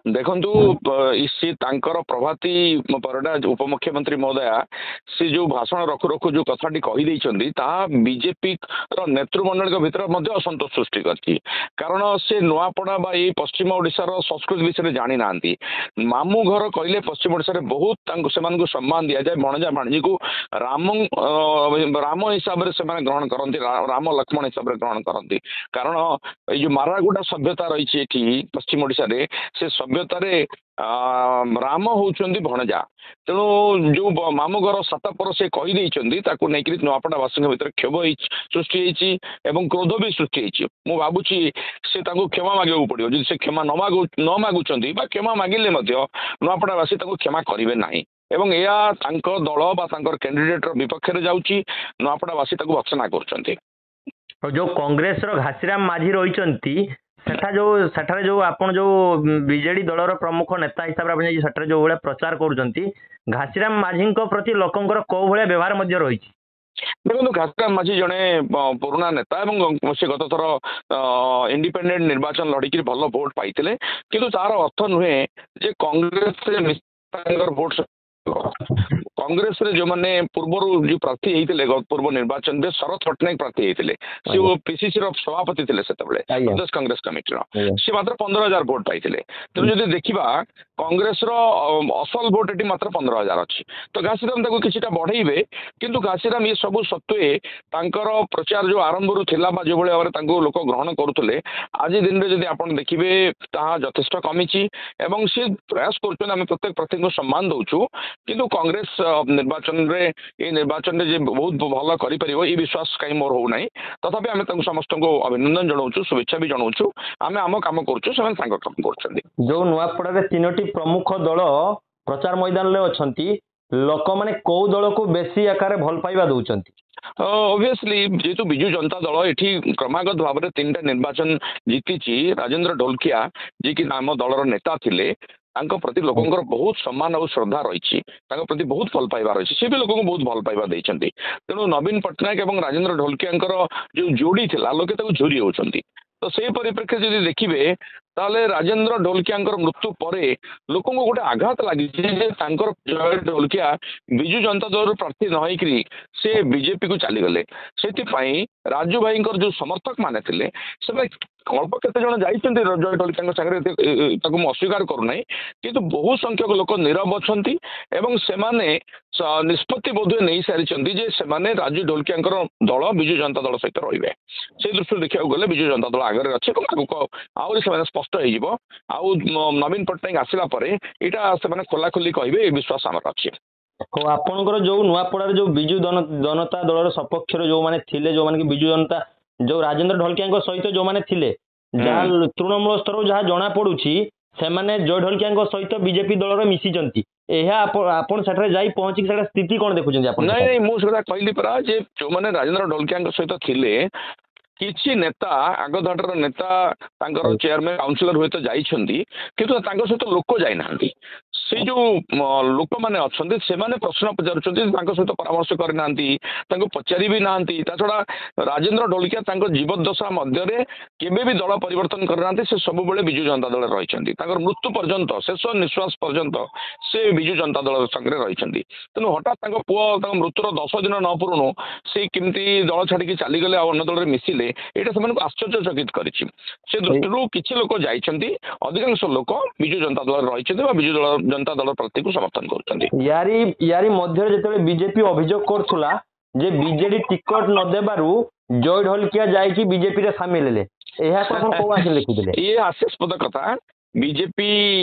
ଦେଖନ୍ତୁ ସେ ତାଙ୍କର ପ୍ରଭାତୀ ପରିଡ଼ା ଉପମୁଖ୍ୟମନ୍ତ୍ରୀ ମହୋଦୟା ସେ ଯୋଉ ଭାଷଣ ରଖୁ ରଖୁ ଯୋଉ କଥାଟି କହିଦେଇଛନ୍ତି ତାହା ବିଜେପି ର ନେତୃମଣ୍ଡଳୀଙ୍କ ଭିତରେ ମଧ୍ୟ ଅସନ୍ତୋଷ ସୃଷ୍ଟି କରିଛି। କାରଣ ସେ ନୂଆପଡ଼ା ବା ଏଇ ପଶ୍ଚିମ ଓଡ଼ିଶାର ସଂସ୍କୃତି ବିଷୟରେ ଜାଣିନାହାନ୍ତି। ମାମୁଁ ଘର କହିଲେ ପଶ୍ଚିମ ଓଡ଼ିଶାରେ ବହୁତ ତାଙ୍କୁ ସେମାନଙ୍କୁ ସମ୍ମାନ ଦିଆଯାଏ। ଭଣଜା ଭାଣିଜୀକୁ ରାମ ରାମ ହିସାବରେ ସେମାନେ ଗ୍ରହଣ କରନ୍ତି, ରାମ ଲକ୍ଷ୍ମଣ ହିସାବରେ ଗ୍ରହଣ କରନ୍ତି। କାରଣ ଏଇ ଯୋଉ ମାରାଗୁଡ଼ା ସଭ୍ୟତା ରହିଛି ଏଠି ପଶ୍ଚିମ ଓଡ଼ିଶାରେ ସେ ସଭ୍ୟତାରେ ରାମ ହଉଛନ୍ତି ଭଣଜା। ତେଣୁ ଯୋଉ ମାମୁଁ ଘର ସାତପର ସେ କହିଦେଇଛନ୍ତି ତାକୁ ନେଇକରି ନୂଆପଡ଼ାବାସୀଙ୍କ ଭିତରେ କ୍ଷୋଭ ସୃଷ୍ଟି ହେଇଛି ଏବଂ କ୍ରୋଧ ବି ସୃଷ୍ଟି ହେଇଛି। ମୁଁ ଭାବୁଛି ସେ ତାଙ୍କୁ କ୍ଷମା ମାଗିବାକୁ ପଡ଼ିବ। ଯଦି ସେ କ୍ଷମା ନ ମାଗୁଛନ୍ତି ବା କ୍ଷମା ମାଗିଲେ ମଧ୍ୟ ନୂଆପଡ଼ାବାସୀ ତାଙ୍କୁ କ୍ଷମା କରିବେ ନାହିଁ ଏବଂ ଏହା ତାଙ୍କ ଦଳ ବା ତାଙ୍କର କ୍ୟାଣ୍ଡିଡେଟ୍ର ବିପକ୍ଷରେ ଯାଉଛି। ନୂଆପଡ଼ାବାସୀ ତାକୁ ଭର୍ତ୍ସନା କରୁଛନ୍ତି। ଯୋଉ କଂଗ୍ରେସର ଘାସିରାମ ମାଝୀ ରହିଛନ୍ତି ସେଠାରେ ଯୋଉ ଆପଣ ଯୋଉ ବିଜେଡି ଦଳର ପ୍ରମୁଖ ନେତା ହିସାବରେ ଆପଣ ଯାଇକି ସେଠାରେ ଯୋଉ ଭଳିଆ ପ୍ରଚାର କରୁଛନ୍ତି, ଘାସିରାମ ମାଝୀଙ୍କ ପ୍ରତି ଲୋକଙ୍କର କୋଉ ଭଳିଆ ବ୍ୟବହାର ମଧ୍ୟ ରହିଛି? ଦେଖନ୍ତୁ ଘାସିରାମ ମାଝୀ ଜଣେ ପୁରୁଣା ନେତା ଏବଂ ସେ ଗତ ଥର ଇଣ୍ଡିପେଣ୍ଡେଣ୍ଟ ନିର୍ବାଚନ ଲଢ଼ିକି ଭଲ ଭୋଟ ପାଇଥିଲେ। କିନ୍ତୁ ତାର ଅର୍ଥ ନୁହେଁ ଯେ କଂଗ୍ରେସରେ ଭୋଟ କଂଗ୍ରେସରେ ଯୋଉମାନେ ପୂର୍ବରୁ ଯୋଉ ପ୍ରାର୍ଥୀ ହେଇଥିଲେ ପୂର୍ବ ନିର୍ବାଚନରେ ଶରତ ପଟ୍ଟନାୟକ ପ୍ରାର୍ଥୀ ହେଇଥିଲେ। ସେ ପିସିସି ର ସଭାପତି ଥିଲେ ସେତେବେଳେ ପ୍ରଦେଶ କଂଗ୍ରେସ କମିଟିର। ସେ ମାତ୍ର 15,000 ଭୋଟ ପାଇଥିଲେ। ତେଣୁ ଯଦି ଦେଖିବା କଂଗ୍ରେସର ଅସଲ ଭୋଟ ଏଠି ମାତ୍ର 15,000 ଅଛି। ତ ଘାସିରାମ ତାକୁ କିଛିଟା ବଢେଇବେ। କିନ୍ତୁ ଘାସିରାମ ଏ ସବୁ ସତ୍ତ୍ୱେ ତାଙ୍କର ପ୍ରଚାର ଯୋଉ ଆରମ୍ଭରୁ ଥିଲା ବା ଯୋଉଭଳି ଭାବରେ ତାଙ୍କୁ ଲୋକ ଗ୍ରହଣ କରୁଥିଲେ ଆଜି ଦିନରେ ଯଦି ଆପଣ ଦେଖିବେ ତାହା ଯଥେଷ୍ଟ କମିଛି ଏବଂ ସେ ପ୍ରୟାସ କରୁଛନ୍ତି ଆମେ ପ୍ରତ୍ୟେକ ପ୍ରାର୍ଥୀଙ୍କୁ ସମ୍ମାନ ଦଉଛୁ। କିନ୍ତୁ କଂଗ୍ରେସ ନିର୍ବାଚନରେ ଏ ନିର୍ବାଚନରେ ଯେ ବହୁତ ଭଲ କରିପାରିବ ଏ ବିଶ୍ୱାସ କାହିଁ ମୋର ହଉନାହିଁ। ତଥାପି ଆମେ ତାଙ୍କୁ ସମସ୍ତଙ୍କୁ ଅଭିନନ୍ଦନ ଜଣାଉଛୁ, ଶୁଭେଚ୍ଛା ବି ଜଣାଉଛୁ। ଆମେ ଆମ କାମ କରୁଛୁ, ସେମାନେ ତାଙ୍କ କାମ କରୁଛନ୍ତି। ଯୋଉ ନୂଆପଡ଼ାରେ 3ଟି ପ୍ରମୁଖ ଦଳ ପ୍ରଚାର ମଇଦାନରେ ଅଛନ୍ତି, ଲୋକମାନେ କୋଉ ଦଳକୁ ବେଶୀ ଆକାରରେ ଭଲ ପାଇବା ଦଉଛନ୍ତି? ଅବଭିୟସଲି ଯେହେତୁ ବିଜୁ ଜନତା ଦଳ ଏଠି କ୍ରମାଗତ ଭାବରେ 3ଟା ନିର୍ବାଚନ ଜିତିଛି, ରାଜେନ୍ଦ୍ର ଢୋଲକିଆ ଯିଏକି ଆମ ଦଳର ନେତା ଥିଲେ ତାଙ୍କ ପ୍ରତି ଲୋକଙ୍କର ବହୁତ ସମ୍ମାନ ଆଉ ଶ୍ରଦ୍ଧା ରହିଛି। ତାଙ୍କ ପ୍ରତି ବହୁତ ଭଲ ପାଇବା ରହିଛି। ସେ ବି ଲୋକଙ୍କୁ ବହୁତ ଭଲ ପାଇବା ଦେଇଛନ୍ତି। ତେଣୁ ନବୀନ ପଟ୍ଟନାୟକ ଏବଂ ରାଜେନ୍ଦ୍ର ଢୋଲକିଆଙ୍କର ଯୋଉ ଯୋଡ଼ି ଥିଲା ଲୋକେ ତାକୁ ଝୁରି ହେଉଛନ୍ତି। ତ ସେଇ ପରିପ୍ରେକ୍ଷୀରେ ଯଦି ଦେଖିବେ ତାହେଲେ ରାଜେନ୍ଦ୍ର ଢୋଲକିଆଙ୍କର ମୃତ୍ୟୁ ପରେ ଲୋକଙ୍କୁ ଗୋଟେ ଆଘାତ ଲାଗିଛି ଯେ ତାଙ୍କର ଜୟ ଢୋଲକିଆ ବିଜୁ ଜନତା ଦଳର ପ୍ରାର୍ଥୀ ନ ହେଇକରି ସେ ବିଜେପିକୁ ଚାଲିଗଲେ। ସେଥିପାଇଁ ରାଜୁ ଭାଇଙ୍କର ଯୋଉ ସମର୍ଥକ ମାନେ ଥିଲେ ସେମାନେ ଅଳ୍ପ କେତେ ଜଣ ଯାଇଛନ୍ତି ଜୟ ଢୋଲକିଆଙ୍କ ସାଙ୍ଗରେ, ତାକୁ ମୁଁ ଅସ୍ୱୀକାର କରୁନାହିଁ। କିନ୍ତୁ ବହୁ ସଂଖ୍ୟକ ଲୋକ ନୀରବ ଅଛନ୍ତି ଏବଂ ସେମାନେ ନିଷ୍ପତ୍ତି ବୋଧହୁଏ ନେଇସାରିଛନ୍ତି ଯେ ସେମାନେ ରାଜୁ ଢୋଲକିଆଙ୍କର ଦଳ ବିଜୁ ଜନତା ଦଳ ସହିତ ରହିବେ। ସେଇ ଦୃଷ୍ଟିରୁ ଦେଖିବାକୁ ଗଲେ ବିଜୁ ଜନତା ଦଳ ଆଗରେ ଅଛି ଏବଂ ଆଗକୁ ଆହୁରି ସେମାନେ ସ୍ପଷ୍ଟ ହେଇଯିବ। ଆଉ ନବୀନ ପଟ୍ଟନାୟକ ଆସିଲା ପରେ ଏଇଟା ସେମାନେ ଖୋଲାଖୋଲି କହିବେ ଏ ବିଶ୍ୱାସ ଆମର ଅଛି। ଆପଣଙ୍କର ଯୋଉ ନୂଆପଡ଼ାରେ ଯୋଉ ବିଜୁ ଜନତା ଦଳର ସପକ୍ଷରେ ଯୋଉମାନେ ଥିଲେ, ଯୋଉମାନେ କି ବିଜୁ ଜନତା ଯୋଉ ରାଜେନ୍ଦ୍ର ଢୋଲକିଆଙ୍କ ସହିତ ଯୋଉମାନେ ଥିଲେ, ଯାହା ତୃଣମୂଳ ସ୍ତରରୁ ଯାହା ଜଣା ପଡୁଛି ସେମାନେ ଜୟ ଢୋଲକିଆଙ୍କ ସହିତ ବିଜେପି ଦଳରେ ମିଶିଛନ୍ତି। ଏହା ଆପଣ ସେଠାରେ ଯାଇ ପହଞ୍ଚିକି ସେଟା ସ୍ଥିତି କଣ ଦେଖୁଛନ୍ତି ଆପଣ? ନାଇଁ ମୁଁ ସେଟା କହିଲି ପରା ଯେ ଯୋଉମାନେ ରାଜେନ୍ଦ୍ର ଢୋଲକିଆଙ୍କ ସହିତ ଥିଲେ କିଛି ନେତା ଆଗ ଧାଡର ନେତା ତାଙ୍କର ଚେୟାରମ୍ୟାନ କାଉନସିଲର ହୁଏତ ଯାଇଛନ୍ତି କିନ୍ତୁ ତାଙ୍କ ସହିତ ଲୋକ ଯାଇନାହାନ୍ତି। ସେ ଯୋଉ ଲୋକମାନେ ଅଛନ୍ତି ସେମାନେ ପ୍ରଶ୍ନ ପଚାରୁଛନ୍ତି, ତାଙ୍କ ସହିତ ପରାମର୍ଶ କରିନାହାନ୍ତି, ତାଙ୍କୁ ପଚାରି ବି ନାହାନ୍ତି। ତା ଛଡା ରାଜେନ୍ଦ୍ର ଢୋଲକିଆ ତାଙ୍କ ଜୀବଦ୍ଦଶା ମଧ୍ୟରେ କେବେ ବି ଦଳ ପରିବର୍ତ୍ତନ କରିନାହାନ୍ତି। ସେ ସବୁବେଳେ ବିଜୁ ଜନତା ଦଳରେ ରହିଛନ୍ତି। ତାଙ୍କର ମୃତ୍ୟୁ ପର୍ଯ୍ୟନ୍ତ ଶେଷ ନିଶ୍ୱାସ ପର୍ଯ୍ୟନ୍ତ ସେ ବିଜୁ ଜନତା ଦଳ ସାଙ୍ଗରେ ରହିଛନ୍ତି। ତେଣୁ ହଠାତ୍ ତାଙ୍କ ପୁଅ ତାଙ୍କ ମୃତ୍ୟୁର 10 ଦିନ ନ ପୂରୁଣୁ ସେ କେମିତି ଦଳ ଛାଡିକି ଚାଲିଗଲେ ଆଉ ଅନ୍ୟ ଦଳରେ ମିଶିଲେ ଏଇଟା ସେମାନଙ୍କୁ ଆଶ୍ଚର୍ଯ୍ୟଚକିତ କରିଛି। ସେ ଦୃଷ୍ଟିରୁ କିଛି ଲୋକ ଯାଇଛନ୍ତି, ଅଧିକାଂଶ ଲୋକ ବିଜୁ ଜନତା ଦଳରେ ରହିଛନ୍ତି ବା ବିଜୁ ଜନତା ଦଳ ପ୍ରାର୍ଥୀକୁ ସମର୍ଥନ କରୁଛନ୍ତି। ୟାରି ମଧ୍ୟରେ ଯେତେବେଳେ ବିଜେପି ଅଭିଯୋଗ କରୁଥିଲା ଯେ ବିଜେଡି ଟିକଟ ନ ଦେବାରୁ ଜୟ ଢୋଲକିଆ ଯାଇକି ବିଜେପିରେ ସାମିଲ ହେଲେ, ଏହାକୁ ଆପଣ କୋଉ ଆଖି ଦେଖୁଥିଲେ? ଇଏ ହାସ୍ୟାସ୍ପଦ କଥା। ବିଜେପି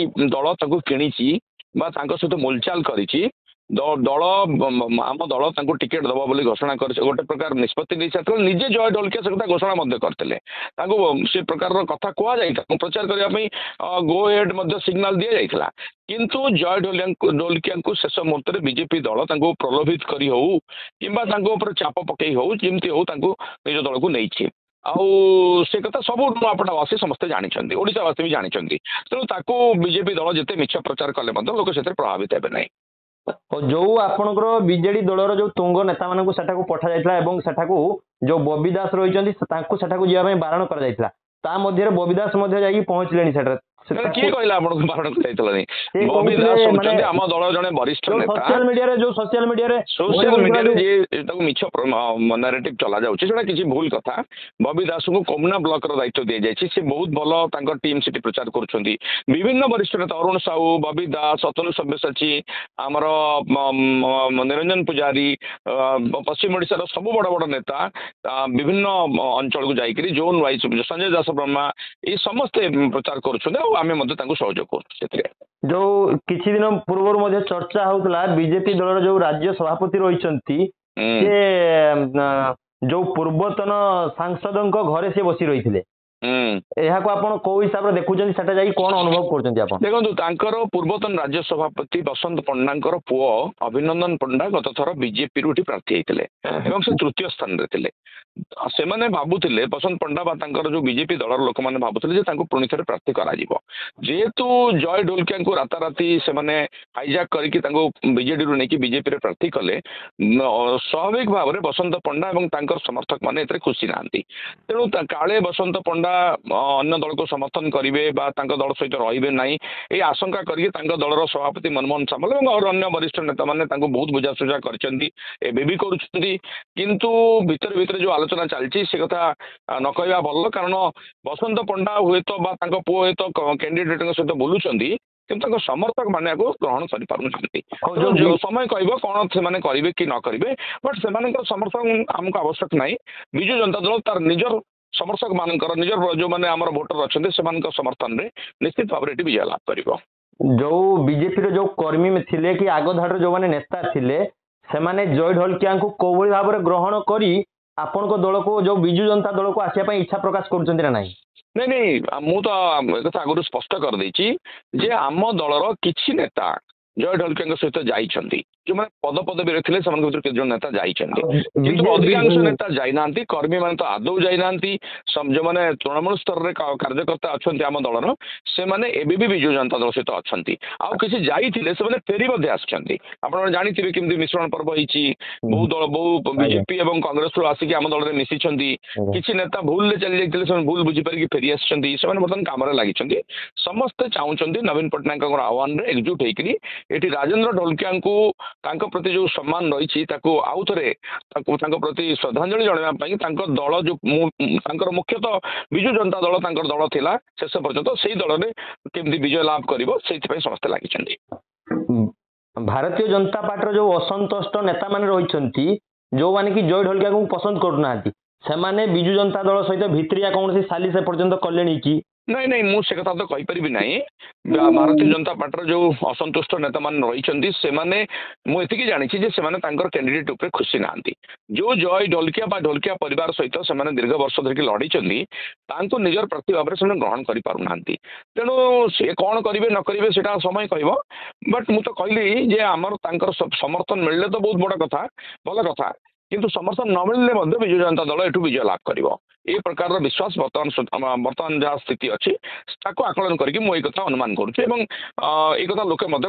ଦଳ ତାଙ୍କୁ କିଣିଛି ବା ତାଙ୍କ ସହିତ ମୁଲଚାଲ କରିଛି। ଦଳ ଆମ ଦଳ ତାଙ୍କୁ ଟିକେଟ ଦେବ ବୋଲି ଘୋଷଣା କରିছে, ଗୋଟେ ପ୍ରକାର ନିଷ୍ପତ୍ତି ନେଇସାରିଥିଲା। ନିଜେ ଜୟ ଢୋଲକିଆ ସେ କଥା ଘୋଷଣା ମଧ୍ୟ କରିଥିଲେ। ତାଙ୍କୁ ସେ ପ୍ରକାରର କଥା କୁହାଯାଇଥିଲା, ପ୍ରଚାର କରିବା ପାଇଁ ଗୋ ହେଡ୍ ମଧ୍ୟ ସିଗ୍ନାଲ ଦିଆଯାଇଥିଲା। କିନ୍ତୁ ଜୟ ଢୋଲକିଆଙ୍କୁ ଶେଷ ମୁହୂର୍ତ୍ତରେ ବିଜେପି ଦଳ ତାଙ୍କୁ ପ୍ରଲୋଭିତ କରି ହଉ କିମ୍ବା ତାଙ୍କ ଉପରେ ଚାପ ପକେଇ ହଉ ଯେମିତି ହଉ ତାଙ୍କୁ ନିଜ ଦଳକୁ ନେଇଛି। ଆଉ ସେ କଥା ସବୁ ନୂଆପଡ଼ାବାସୀ ସମସ୍ତେ ଜାଣିଛନ୍ତି, ଓଡ଼ିଶାବାସୀ ବି ଜାଣିଛନ୍ତି। ତେଣୁ ତାକୁ ବିଜେପି ଦଳ ଯେତେ ମିଛ ପ୍ରଚାର କଲେ ମଧ୍ୟ ଲୋକ ସେଥିରେ ପ୍ରଭାବିତ ହେବେ ନାହିଁ। ଯୋଉ ଆପଣଙ୍କର ବିଜେଡି ଦଳର ଯୋଉ ତୁଙ୍ଗ ନେତା ମାନଙ୍କୁ ସେଠାକୁ ପଠାଯାଇଥିଲା ଏବଂ ସେଠାକୁ ଯୋଉ ବବି ଦାସ ରହିଛନ୍ତି ତାଙ୍କୁ ସେଠାକୁ ଯିବା ପାଇଁ ବାରଣ କରାଯାଇଥିଲା, ତା ମଧ୍ୟରେ ବବି ଦାସ ମଧ୍ୟ ଯାଇକି ପହଞ୍ଚିଲେଣି ସେଠାରେ, କିଏ କହିଲା ଆପଣଙ୍କୁ ବାରଣ କରାଯାଇଥିଲାନି? ସେ ବବି କହୁଥିଲେ ଦାସ ମାନେ ହଉଛନ୍ତି ଆମ ଦଳର ଜଣେ ବରିଷ୍ଠ ନେତା। ସୋସିଆଲ ମିଡିଆରେ ସୋସିଆଲ ମିଡିଆରେ ଯିଏ ତାକୁ ମିଛ ନାରେଟିଭ ଚଲା ଯାଉଛି ସେଟା କିଛି ଭୁଲ କଥା। ବବି ଦାସଙ୍କୁ କମୁନା ବ୍ଲକର ଦାୟିତ୍ୱ ଦିଆଯାଇଛି। ସେ ବହୁତ ଭଲ ତାଙ୍କ ଟିମ୍ ସେଠି ପ୍ରଚାର କରୁଛନ୍ତି। ବିଭିନ୍ନ ବରିଷ୍ଠ ନେତା ଅରୁଣ ସାହୁ, ବବି ଦାସ, ଅତନୁ ସବ୍ୟସାଚୀ, ଆମର ନିରଞ୍ଜନ ପୂଜାରୀ, ପଶ୍ଚିମ ଓଡ଼ିଶାର ସବୁ ବଡ଼ ବଡ଼ ନେତା ବିଭିନ୍ନ ଅଞ୍ଚଳକୁ ଯାଇକରି ଜୋନ୍ ୱାଇଜ ସଞ୍ଜୟ ଦାସ ବ୍ରହ୍ମା ଏଇ ସମସ୍ତେ ପ୍ରଚାର କରୁଛନ୍ତି ଆଉ ଆମେ ମଧ୍ୟ ତାଙ୍କୁ ସହଯୋଗ କରୁଛୁ ସେଥିରେ। ଯୋଉ କିଛି ଦିନ ପୂର୍ବରୁ ମଧ୍ୟ ଚର୍ଚ୍ଚା ହଉଥିଲା ବିଜେପି ଦଳର ଯୋଉ ରାଜ୍ୟ ସଭାପତି ରହିଛନ୍ତି ସେ ଯୋଉ ପୂର୍ବତନ ସାଂସଦଙ୍କ ଘରେ ସେ ବସି ରହିଥିଲେ। ଏହାକୁ ଆପଣ କୋଉ ହିସାବରେ ଦେଖୁଛନ୍ତି, ସେଟା ଯାଇକି କଣ ଅନୁଭବ କରୁଛନ୍ତି ଆପଣ? ଦେଖନ୍ତୁ, ତାଙ୍କର ପୂର୍ବତନ ରାଜ୍ୟ ସଭାପତି ବସନ୍ତ ପଣ୍ଡାଙ୍କର ପୁଅ ଅଭିନନ୍ଦନ ପଣ୍ଡା ଗତ ଥର ବିଜେପିରୁ ଏଠି ପ୍ରାର୍ଥୀ ହେଇଥିଲେ ଏବଂ ସେ ତୃତୀୟ ସ୍ଥାନରେ ଥିଲେ। ସେମାନେ ଭାବୁଥିଲେ, ବସନ୍ତ ପଣ୍ଡା ବା ତାଙ୍କର ଯୋଉ ବିଜେପି ଦଳର ଲୋକମାନେ ଭାବୁଥିଲେ ଯେ ତାଙ୍କୁ ପୁଣି ଥରେ ପ୍ରାର୍ଥୀ କରାଯିବ। ଯେହେତୁ ଜୟ ଢୋଲକିଆଙ୍କୁ ରାତାରାତି ସେମାନେ ହାଇଜାକ୍ କରିକି ତାଙ୍କୁ ବିଜେଡିରୁ ନେଇକି ବିଜେପିରେ ପ୍ରାର୍ଥୀ କଲେ, ସ୍ୱାଭାବିକ ଭାବରେ ବସନ୍ତ ପଣ୍ଡା ଏବଂ ତାଙ୍କର ସମର୍ଥକ ମାନେ ଏଥିରେ ଖୁସି ନାହାନ୍ତି। ତେଣୁ କାଳେ ବସନ୍ତ ପଣ୍ଡା ଅନ୍ୟ ଦଳକୁ ସମର୍ଥନ କରିବେ ବା ତାଙ୍କ ଦଳ ସହିତ ରହିବେ ନାହିଁ, ଏହି ଆଶଙ୍କା କରିକି ତାଙ୍କ ଦଳର ସଭାପତି ମନମୋହନ ସାମଲ ଏବଂ ଅନ୍ୟ ବରିଷ୍ଠ ନେତାମାନେ ତାଙ୍କୁ ବହୁତ ବୁଝାସୁଝା କରିଛନ୍ତି, ଏବେ ବି କରୁଛନ୍ତି। କିନ୍ତୁ ଭିତରେ ଭିତରେ ଯୋଉ ଆଲୋଚନା ଚାଲିଛି ସେ କଥା ନ କହିବା ଭଲ, କାରଣ ବସନ୍ତ ପଣ୍ଡା ହୁଏତ ବା ତାଙ୍କ ପୁଅ ହୁଏତ କ୍ୟାଣ୍ଡିଡେଟଙ୍କ ସହିତ ବୁଲୁଛନ୍ତି, କିନ୍ତୁ ତାଙ୍କ ସମର୍ଥକ ମାନେ ଆକୁ ଗ୍ରହଣ କରିପାରୁନାହାନ୍ତି। ସମୟ କହିବ କଣ ସେମାନେ କରିବେ କି ନ କରିବେ, ବଟ୍ ସେମାନଙ୍କର ସମର୍ଥନ ଆମକୁ ଆବଶ୍ୟକ ନାହିଁ। ବିଜୁ ଜନତା ଦଳ ତାର ନିଜର ସମର୍ଥକ ମାନଙ୍କର ନିଜର ଯୋଉମାନେ ଆମର ଭୋଟର ଅଛନ୍ତି ସେମାନଙ୍କ ସମର୍ଥନରେ ନିଶ୍ଚିତ ଭାବରେ ଏଠି ବିଜୟ ଲାଭ କରିବ। ଯୋଉ ବିଜେପିର ଯୋଉ କର୍ମୀ ଥିଲେ କି ଆଗ ଧାଡ଼ିର ଯୋଉମାନେ ନେତା ଥିଲେ, ସେମାନେ ଜୟ ଢୋଲକିଆଙ୍କୁ କୋଉଭଳି ଭାବରେ ଗ୍ରହଣ କରି ଆପଣଙ୍କ ଦଳକୁ ଯୋଉ ବିଜୁ ଜନତା ଦଳକୁ ଆସିବା ପାଇଁ ଇଚ୍ଛା ପ୍ରକାଶ କରୁଛନ୍ତି ନା ନାହିଁ? ନାଇଁ, ମୁଁ ତ ଏକଥା ଆଗରୁ ସ୍ପଷ୍ଟ କରିଦେଇଛି ଯେ ଆମ ଦଳର କିଛି ନେତା ଜୟ ଢୋଲକିଆଙ୍କ ସହିତ ଯାଇଛନ୍ତି। ଯୋଉମାନେ ପଦପଦବୀରେ ଥିଲେ ସେମାନଙ୍କ ଭିତରୁ କେତେ ଜଣ ନେତା ଯାଇଛନ୍ତି, କିନ୍ତୁ ଅଧିକାଂଶ ନେତା ଯାଇନାହାନ୍ତି। କର୍ମୀମାନେ ତ ଆଦୌ ଯାଇନାହାନ୍ତି। ଯୋଉମାନେ ତୃଣମୂଳ ସ୍ତରରେ କାର୍ଯ୍ୟକର୍ତ୍ତା ଅଛନ୍ତି ଆମ ଦଳର, ସେମାନେ ଏବେ ବି ବିଜୁ ଜନତା ଦଳ ସହିତ ଅଛନ୍ତି। ଆଉ କିଛି ଯାଇଥିଲେ ସେମାନେ ଫେରି ମଧ୍ୟ ଆସିଛନ୍ତି। ଆପଣ ଜାଣିଥିବେ କେମିତି ମିଶ୍ରଣ ପର୍ବ ହେଇଛି, ବହୁ ବିଜେପି ଏବଂ କଂଗ୍ରେସରୁ ଆସିକି ଆମ ଦଳରେ ମିଶିଛନ୍ତି। କିଛି ନେତା ଭୁଲରେ ଚାଲି ଯାଇଥିଲେ, ସେମାନେ ଭୁଲ ବୁଝିପାରିକି ଫେରି ଆସିଛନ୍ତି। ସେମାନେ ବର୍ତ୍ତମାନ କାମରେ ଲାଗିଛନ୍ତି। ସମସ୍ତେ ଚାହୁଁଛନ୍ତି ନବୀନ ପଟ୍ଟନାୟକଙ୍କର ଆହ୍ୱାନରେ ଏକଜୁଟ ହେଇକରି ଏଠି ରାଜେନ୍ଦ୍ର ଢୋଲକିଆଙ୍କୁ ତାଙ୍କ ପ୍ରତି ଯୋଉ ସମ୍ମାନ ରହିଛି ତାକୁ ଆଉ ଥରେ ତାଙ୍କ ପ୍ରତି ଶ୍ରଦ୍ଧାଞ୍ଜଳି ଜଣାଇବା ପାଇଁ ତାଙ୍କ ଦଳ ଯୋଉ ତାଙ୍କର ମୁଖ୍ୟତଃ ବିଜୁ ଜନତା ଦଳ ତାଙ୍କର ଦଳ ଥିଲା ଶେଷ ପର୍ଯ୍ୟନ୍ତ, ସେଇ ଦଳରେ କେମିତି ବିଜୟ ଲାଭ କରିବ ସେଇଥିପାଇଁ ସମସ୍ତେ ଲାଗିଛନ୍ତି। ଭାରତୀୟ ଜନତା ପାର୍ଟିର ଯୋଉ ଅସନ୍ତୁଷ୍ଟ ନେତାମାନେ ରହିଛନ୍ତି, ଯୋଉମାନେ କି ଜୟ ଢୋଲକିଆଙ୍କୁ ପସନ୍ଦ କରୁନାହାନ୍ତି, ସେମାନେ ବିଜୁ ଜନତା ଦଳ ସହିତ ଭିତରିଆ କୌଣସି ସାଲିସ ପର୍ଯ୍ୟନ୍ତ କଲେଣି କି? ନାଇଁ, ମୁଁ ସେ କଥା ତ କହିପାରିବି ନାହିଁ। ଭାରତୀୟ ଜନତା ପାର୍ଟିର ଯୋଉ ଅସନ୍ତୁଷ୍ଟ ନେତାମାନେ ରହିଛନ୍ତି ସେମାନେ, ମୁଁ ଏତିକି ଜାଣିଛି ଯେ ସେମାନେ ତାଙ୍କର କ୍ୟାଣ୍ଡିଡେଟ୍ ଉପରେ ଖୁସି ନାହାନ୍ତି। ଯୋଉ ଜୟ ଢୋଲକିଆ ବା ଢୋଲକିଆ ପରିବାର ସହିତ ସେମାନେ ଦୀର୍ଘ ବର୍ଷ ଧରିକି ଲଢିଛନ୍ତି, ତାଙ୍କୁ ନିଜର ପ୍ରାର୍ଥୀ ଭାବରେ ସେମାନେ ଗ୍ରହଣ କରିପାରୁନାହାନ୍ତି। ତେଣୁ ସେ କଣ କରିବେ ନ କରିବେ ସେଟା ସମୟ କହିବ। ବଟ୍ ମୁଁ ତ କହିଲି ଯେ ଆମର ତାଙ୍କର ସମର୍ଥନ ମିଳିଲେ ତ ବହୁତ ବଡ଼ କଥା, ଭଲ କଥା, କିନ୍ତୁ ସମର୍ଥନ ନ ମିଳିଲେ ମଧ୍ୟ ବିଜୁ ଜନତା ଦଳ ଏଠୁ ବିଜୟ ଲାଭ କରିବ। ଏ ପ୍ରକାରର ବିଶ୍ୱାସ ବର୍ତ୍ତମାନ ଯାହା ସ୍ଥିତି ଅଛି ତାକୁ ଆକଳନ କରିକି ମୁଁ ଏଇ କଥା ଅନୁମାନ କରୁଛି ଏବଂ ଏଇ କଥା ଲୋକେ ମଧ୍ୟ